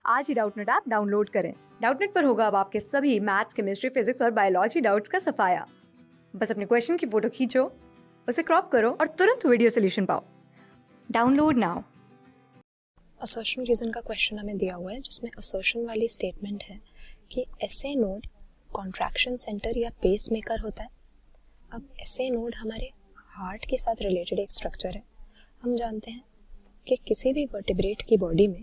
आज ही Doubtnut app download करें। Doubtnut पर होगा अब आपके सभी मैथ्स, केमिस्ट्री, फिजिक्स और बायोलॉजी डाउट्स का सफाया। बस अपने क्वेश्चन की फोटो खींचो, उसे क्रॉप करो और तुरंत वीडियो सोल्यूशन पाओ। Download now. असर्शन रीजन का क्वेश्चन हमें दिया हुआ है जिसमें असर्शन वाली स्टेटमेंट है कि एसए नोड कॉन्ट्रैक्शन सेंटर या पेस मेकर होता है। अब एसए नोड हमारे हार्ट के साथ रिलेटेड एक स्ट्रक्चर है। हम जानते हैं कि किसी भी वर्टिब्रेट की बॉडी में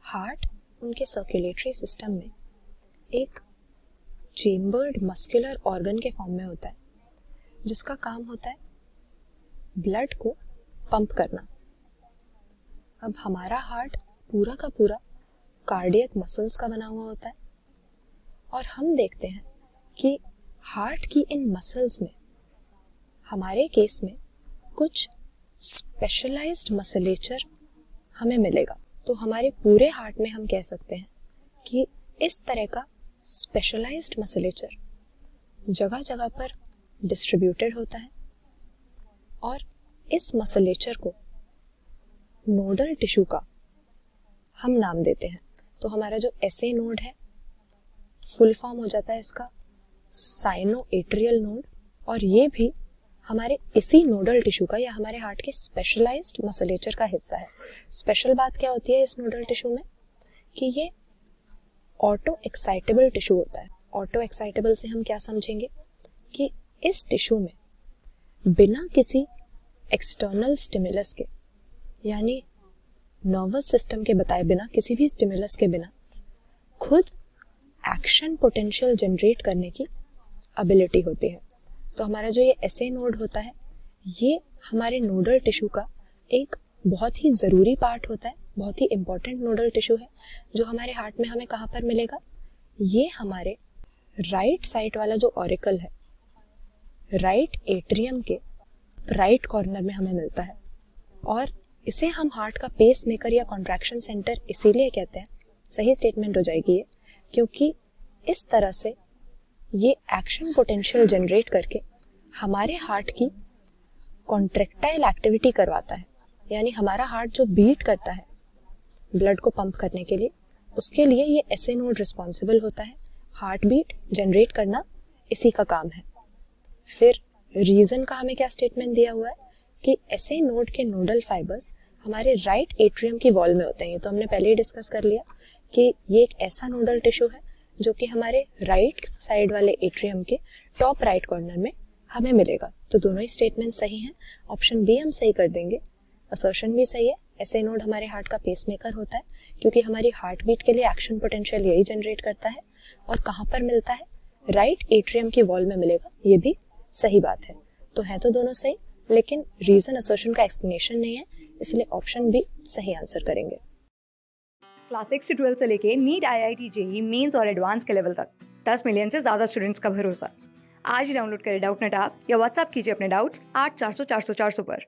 हार्ट उनके सर्कुलेटरी सिस्टम में एक चेम्बर्ड मस्कुलर ऑर्गन के फॉर्म में होता है जिसका काम होता है ब्लड को पंप करना। अब हमारा हार्ट पूरा का पूरा कार्डियक मसल्स का बना हुआ होता है और हम देखते हैं कि हार्ट की इन मसल्स में हमारे केस में कुछ स्पेशलाइज्ड मसलेचर हमें मिलेगा। तो हमारे पूरे हार्ट में हम कह सकते हैं कि इस तरह का स्पेशलाइज्ड मसलेचर जगह जगह पर डिस्ट्रीब्यूटेड होता है और इस मसलेचर को नोडल टिश्यू का हम नाम देते हैं। तो हमारा जो एसए नोड है फुल फॉर्म हो जाता है इसका साइनोएट्रियल नोड और ये भी हमारे इसी नोडल टिश्यू का या हमारे हार्ट के स्पेशलाइज्ड मसलेचर का हिस्सा है। स्पेशल बात क्या होती है इस नोडल टिश्यू में कि ये ऑटो एक्साइटेबल टिश्यू होता है। ऑटो एक्साइटेबल से हम क्या समझेंगे कि इस टिश्यू में बिना किसी एक्सटर्नल स्टिमुलस के यानी नर्वस सिस्टम के बताए बिना किसी भी स्टिमुलस के बिना खुद एक्शन पोटेंशियल जनरेट करने की एबिलिटी होती है। तो हमारा जो ये एसए नोड होता है ये हमारे नोडल टिश्यू का एक बहुत ही ज़रूरी पार्ट होता है, बहुत ही इंपॉर्टेंट नोडल टिश्यू है जो हमारे हार्ट में हमें कहाँ पर मिलेगा। ये हमारे राइट साइड वाला जो ऑरिकल है राइट एट्रियम के राइट कॉर्नर में हमें मिलता है और इसे हम हार्ट का पेस मेकर या कॉन्ट्रैक्शन सेंटर इसीलिए कहते हैं, सही स्टेटमेंट हो जाएगी ये, क्योंकि इस तरह से ये एक्शन पोटेंशियल जनरेट करके हमारे हार्ट की कॉन्ट्रैक्टाइल एक्टिविटी करवाता है। यानी हमारा हार्ट जो बीट करता है ब्लड को पंप करने के लिए उसके लिए ये एसए नोड रिस्पॉन्सिबल होता है। हार्ट बीट जनरेट करना इसी का काम है। फिर रीजन का हमें क्या स्टेटमेंट दिया हुआ है कि एसए नोड के नोडल फाइबर्स हमारे राइट एट्रियम की वॉल में होते हैं। ये तो हमने पहले ही डिस्कस कर लिया कि ये एक ऐसा नोडल टिश्यू है जो कि हमारे राइट साइड वाले एट्रियम के टॉप राइट कॉर्नर में हमें मिलेगा। तो दोनों ही स्टेटमेंट सही हैं। ऑप्शन बी हम सही कर देंगे। असर्शन भी सही है। एसए नोड हमारे हार्ट का पेसमेकर होता है क्योंकि हमारी हार्ट बीट के लिए एक्शन पोटेंशियल यही जनरेट करता है और कहाँ पर मिलता है, राइट एट्रियम की वॉल में मिलेगा। ये भी सही बात है। तो है तो दोनों सही, लेकिन रीजन असर्शन का एक्सप्लेनेशन नहीं है, इसलिए ऑप्शन बी सही आंसर करेंगे। क्लास 6 से 12 से लेके नीट, IIT, जेईई मेंस और एडवांस के लेवल तक 10 मिलियन से ज्यादा स्टूडेंट्स का भरोसा। आज ही डाउनलोड करें डाउटनेट ऐप या व्हाट्सएप कीजिए अपने डाउट्स 8400 400 400 पर।